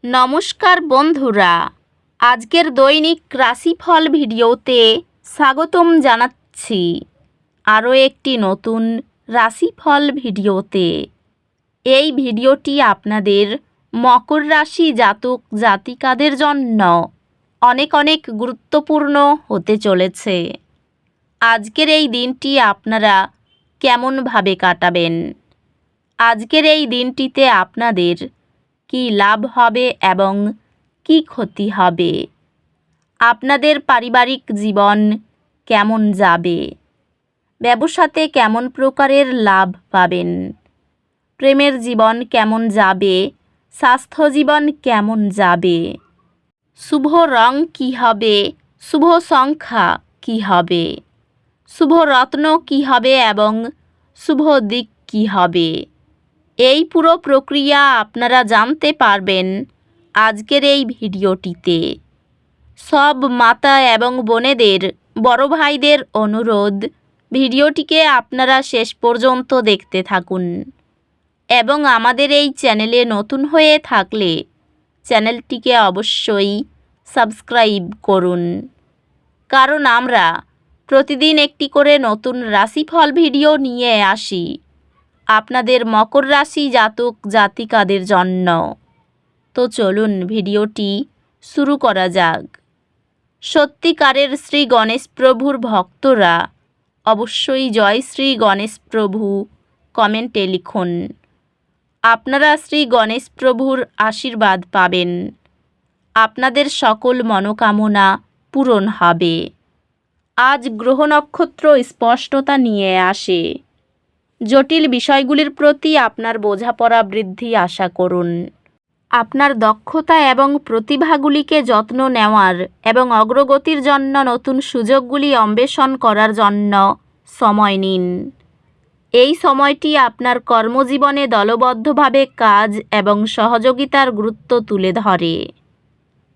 নমস্কার বন্ধুরা, আজকের দৈনিক রাশিফল ভিডিওতে স্বাগতম জানাচ্ছি আরও একটি নতুন রাশিফল ভিডিওতে। এই ভিডিওটি আপনাদের মকর রাশি জাতক জাতিকাদের জন্য অনেক অনেক গুরুত্বপূর্ণ হতে চলেছে। আজকের এই দিনটি আপনারা কেমনভাবে কাটাবেন? আজকের এই দিনটিতে আপনাদের কি লাভ হবে এবং কি ক্ষতি হবে? আপনাদের পারিবারিক জীবন কেমন যাবে? ব্যবসাতে কেমন প্রকারের লাভ পাবেন? প্রেমের জীবন কেমন যাবে? স্বাস্থ্য জীবন কেমন যাবে? শুভ রং কি হবে? শুভ সংখ্যা কি হবে? শুভ রত্ন কি হবে এবং শুভ দিক কি হবে? এই পুরো প্রক্রিয়া আপনারা জানতে পারবেন আজকের এই ভিডিওটিতে। সব মাতা এবং বোনেদের, বড় ভাইদের অনুরোধ, ভিডিওটিকে আপনারা শেষ পর্যন্ত দেখতে থাকুন এবং আমাদের এই চ্যানেলে নতুন হয়ে থাকলে চ্যানেলটিকে অবশ্যই সাবস্ক্রাইব করুন, কারণ আমরা প্রতিদিন একটি করে নতুন রাশিফল ভিডিও নিয়ে আসি আপনাদের মকর রাশি জাতক জাতিকাদের জন্য। তো চলুন ভিডিওটি শুরু করা যাক। সত্যিকারের শ্রী গণেশ প্রভুর ভক্তরা অবশ্যই জয় শ্রী গণেশ প্রভু কমেন্টে লিখুন। আপনারা শ্রী গণেশ প্রভুর আশীর্বাদ পাবেন, আপনাদের সকল মনোকামনা পূরণ হবে। আজ গ্রহ নক্ষত্র স্পষ্টতা নিয়ে আসে। জটিল বিষয়গুলির প্রতি আপনার বোঝাপড়া বৃদ্ধি আশা করুন। আপনার দক্ষতা এবং প্রতিভাগুলিকে যত্ন নেওয়ার এবং অগ্রগতির জন্য নতুন সুযোগগুলি অন্বেষণ করার জন্য সময় নিন। এই সময়টি আপনার কর্মজীবনে দলবদ্ধভাবে কাজ এবং সহযোগিতার গুরুত্ব তুলে ধরে।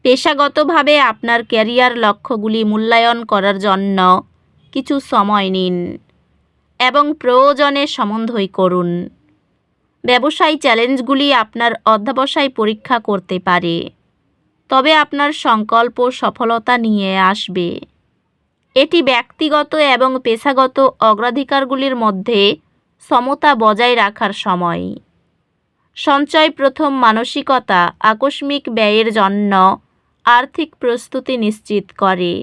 পেশাগতভাবে আপনার ক্যারিয়ার লক্ষ্যগুলি মূল্যায়ন করার জন্য কিছু সময় নিন এবং প্রয়োজনে সমন্বয় করুন। ব্যবসায়ী চ্যালেঞ্জগুলি আপনার অধ্যবসায় পরীক্ষা করতে পারে, তবে আপনার সংকল্প সফলতা নিয়ে আসবে। এটি ব্যক্তিগত এবং পেশাগত অগ্রাধিকারগুলির মধ্যে সমতা বজায় রাখার সময়। সঞ্চয় প্রথম মানসিকতা আকস্মিক ব্যয়ের জন্য আর্থিক প্রস্তুতি নিশ্চিত করে।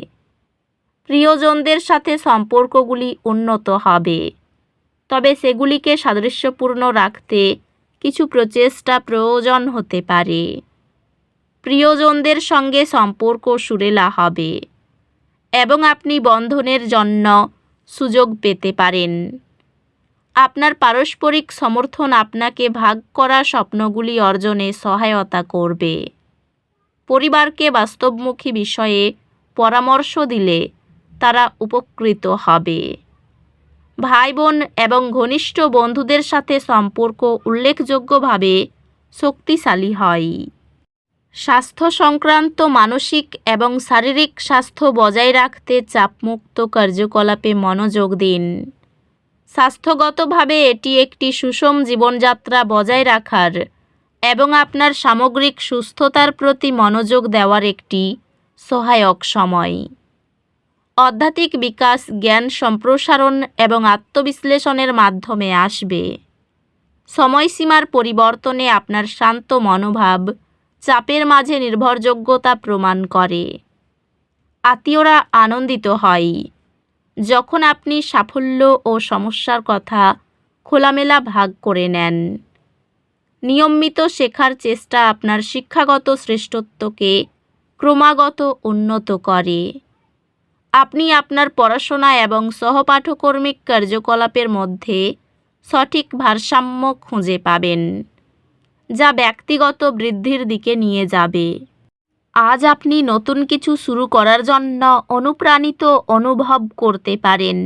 প্রিয়জনদের সাথে সম্পর্কগুলি উন্নত হবে, তবে সেগুলিকে সাদৃশ্যপূর্ণ রাখতে কিছু প্রচেষ্টা প্রয়োজন হতে পারে। প্রিয়জনদের সঙ্গে সম্পর্ক সুরেলা হবে এবং আপনি বন্ধনের জন্য সুযোগ পেতে পারেন। আপনার পারস্পরিক সমর্থন আপনাকে ভাগ করা স্বপ্নগুলি অর্জনে সহায়তা করবে। পরিবারকে বাস্তবমুখী বিষয়ে পরামর্শ দিলে তারা উপকৃত হবে। ভাই বোন এবং ঘনিষ্ঠ বন্ধুদের সাথে সম্পর্ক উল্লেখযোগ্যভাবে শক্তিশালী হয়। স্বাস্থ্য সংক্রান্ত মানসিক এবং শারীরিক স্বাস্থ্য বজায় রাখতে চাপমুক্ত কার্যকলাপে মনোযোগ দিন। স্বাস্থ্যগতভাবে এটি একটি সুষম জীবনযাত্রা বজায় রাখার এবং আপনার সামগ্রিক সুস্থতার প্রতি মনোযোগ দেওয়ার একটি সহায়ক সময়। আধ্যাত্মিক বিকাশ, জ্ঞান সম্প্রসারণ এবং আত্মবিশ্লেষণের মাধ্যমে আসবে। সময়সীমার পরিবর্তনে আপনার শান্ত মনোভাব চাপের মাঝে নির্ভরযোগ্যতা প্রমাণ করে। আত্মীয়রা আনন্দিত হয় যখন আপনি সাফল্য ও সমস্যার কথা খোলামেলা ভাগ করে নেন। নিয়মিত শেখার চেষ্টা আপনার শিক্ষাগত শ্রেষ্ঠত্বকে ক্রমাগত উন্নত করে। আপনি আপনার পড়াশোনা এবং সহপাঠকর্মিক কার্যকলাপের মধ্যে সঠিক ভারসাম্য খুঁজে পাবেন, যা ব্যক্তিগত বৃদ্ধির দিকে নিয়ে যাবে। আজ আপনি নতুন কিছু শুরু করার জন্য অনুপ্রাণিত অনুভব করতে পারেন।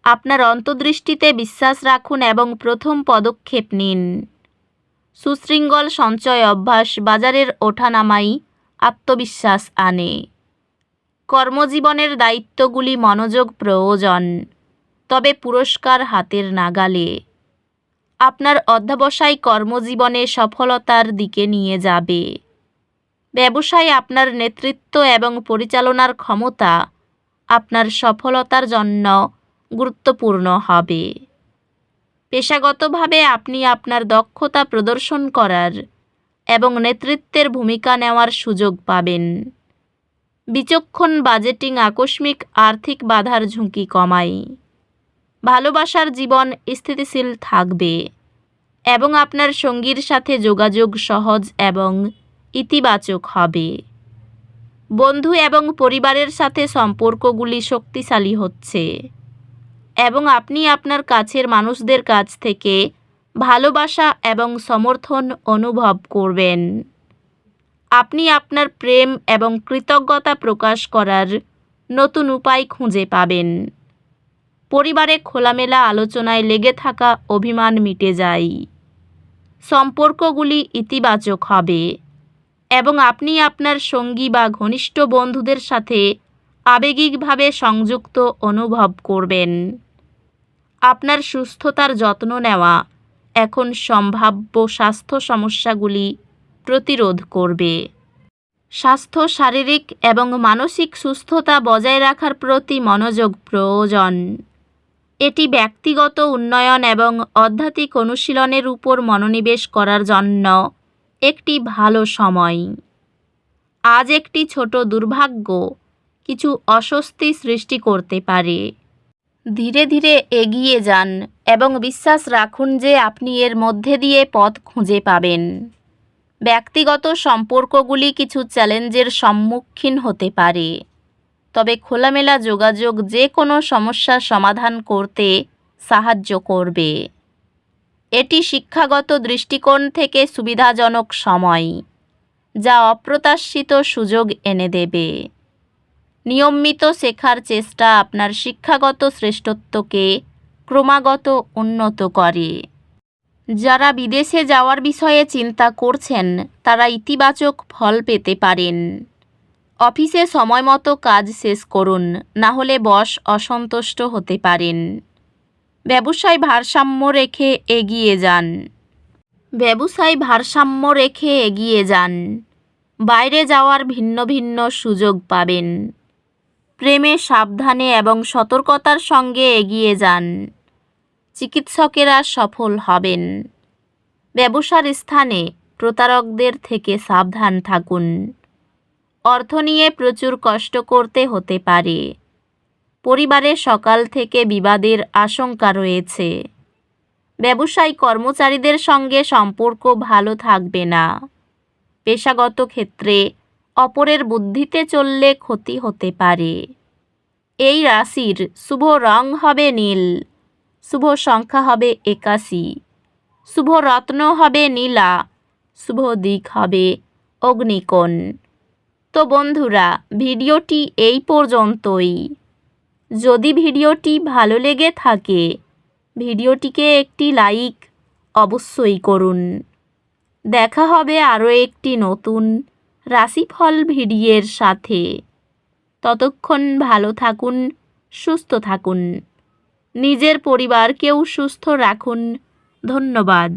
আপনার অন্তর্দৃষ্টিতে বিশ্বাস রাখুন এবং প্রথম পদক্ষেপ নিন। সুশৃঙ্খল সঞ্চয় অভ্যাস বাজারের ওঠানামায় আত্মবিশ্বাস আনে। কর্মজীবনের দায়িত্বগুলি মনোযোগ প্রয়োজন, তবে পুরস্কার হাতের নাগালে। আপনার অধ্যবসায় কর্মজীবনে সফলতার দিকে নিয়ে যাবে। ব্যবসায় আপনার নেতৃত্ব এবং পরিচালনার ক্ষমতা আপনার সফলতার জন্য গুরুত্বপূর্ণ হবে। পেশাগতভাবে আপনি আপনার দক্ষতা প্রদর্শন করার এবং নেতৃত্বের ভূমিকা নেওয়ার সুযোগ পাবেন। বিচক্ষণ বাজেটিং আকস্মিক আর্থিক বাধার ঝুঁকি কমায়। ভালোবাসার জীবন স্থিতিশীল থাকবে এবং আপনার সঙ্গীর সাথে যোগাযোগ সহজ এবং ইতিবাচক হবে। বন্ধু এবং পরিবারের সাথে সম্পর্কগুলি শক্তিশালী হচ্ছে এবং আপনি আপনার কাছের মানুষদের কাছ থেকে ভালোবাসা এবং সমর্থন অনুভব করবেন। আপনি আপনার প্রেম এবং কৃতজ্ঞতা প্রকাশ করার নতুন উপায় খুঁজে পাবেন। পরিবারে খোলামেলা আলোচনায় লেগে থাকা অভিমান মিটে যায়। সম্পর্কগুলি ইতিবাচক হবে এবং আপনি আপনার সঙ্গী বা ঘনিষ্ঠ বন্ধুদের সাথে আবেগিকভাবে সংযুক্ত অনুভব করবেন। আপনার সুস্থতার যত্ন নেওয়া এখন সম্ভাব্য স্বাস্থ্য সমস্যাগুলি প্রতিরোধ করবে। স্বাস্থ্য, শারীরিক এবং মানসিক সুস্থতা বজায় রাখার প্রতি মনোযোগ প্রয়োজন। এটি ব্যক্তিগত উন্নয়ন এবং আধ্যাত্মিক অনুশীলনের উপর মনোনিবেশ করার জন্য একটি ভালো সময়। আজ একটি ছোট দুর্ভাগ্য কিছু অস্বস্তি সৃষ্টি করতে পারে। ধীরে ধীরে এগিয়ে যান এবং বিশ্বাস রাখুন যে আপনি এর মধ্যে দিয়ে পথ খুঁজে পাবেন। ব্যক্তিগত সম্পর্কগুলি কিছু চ্যালেঞ্জের সম্মুখীন হতে পারে, তবে খোলামেলা যোগাযোগ যে কোনো সমস্যার সমাধান করতে সাহায্য করবে। এটি শিক্ষাগত দৃষ্টিকোণ থেকে সুবিধাজনক সময়, যা অপ্রত্যাশিত সুযোগ এনে দেবে। নিয়মিত শেখার চেষ্টা আপনার শিক্ষাগত শ্রেষ্ঠত্বকে ক্রমাগত উন্নত করে। যারা বিদেশে যাওয়ার বিষয়ে চিন্তা করছেন তারা ইতিবাচক ফল পেতে পারেন। অফিসে সময়মতো কাজ শেষ করুন, না হলে বস অসন্তুষ্ট হতে পারেন। ব্যবসায় ভারসাম্য রেখে এগিয়ে যান। বাইরে যাওয়ার ভিন্ন ভিন্ন সুযোগ পাবেন। প্রেমে সাবধানে এবং সতর্কতার সঙ্গে এগিয়ে যান। চিকিৎসকেরা সফল হবেন। ব্যবসার স্থানে প্রতারকদের থেকে সাবধান থাকুন। অর্থ নিয়ে প্রচুর কষ্ট করতে হতে পারে। পরিবারে সকাল থেকে বিবাদের আশঙ্কা রয়েছে। ব্যবসায়ী কর্মচারীদের সঙ্গে সম্পর্ক ভালো থাকবে না। পেশাগত ক্ষেত্রে অপরের বুদ্ধিতে চললে ক্ষতি হতে পারে। এই রাশির শুভ রং হবে নীল, শুভ সংখ্যা হবে 81, শুভ রত্ন হবে নীলা, শুভ দিক হবে অগ্নিকোণ। তো বন্ধুরা, ভিডিওটি এই পর্যন্তই। যদি ভিডিওটি ভালো লেগে থাকে ভিডিওটিকে একটি লাইক অবশ্যই করুন। দেখা হবে আরও একটি নতুন রাশিফল ভিডিওর সাথে। ততক্ষণ ভালো থাকুন, সুস্থ থাকুন, নিজের পরিবারকেও সুস্থ রাখুন। ধন্যবাদ।